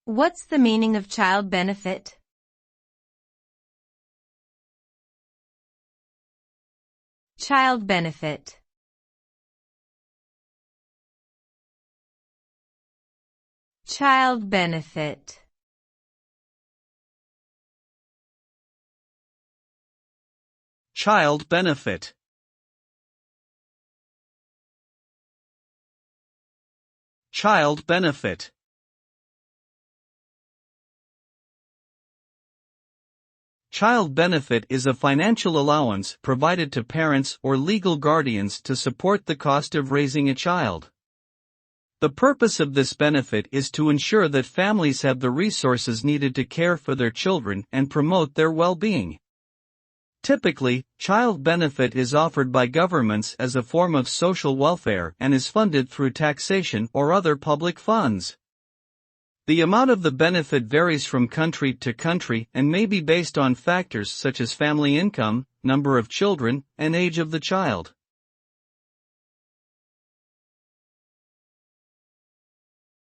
What's the meaning of child benefit? Child benefit. Child benefit. Child benefit. Child benefit. Child benefit is a financial allowance provided to parents or legal guardians to support the cost of raising a child. The purpose of this benefit is to ensure that families have the resources needed to care for their children and promote their well-being. Typically, child benefit is offered by governments as a form of social welfare and is funded through taxation or other public funds. The amount of the benefit varies from country to country and may be based on factors such as family income, number of children, and age of the child.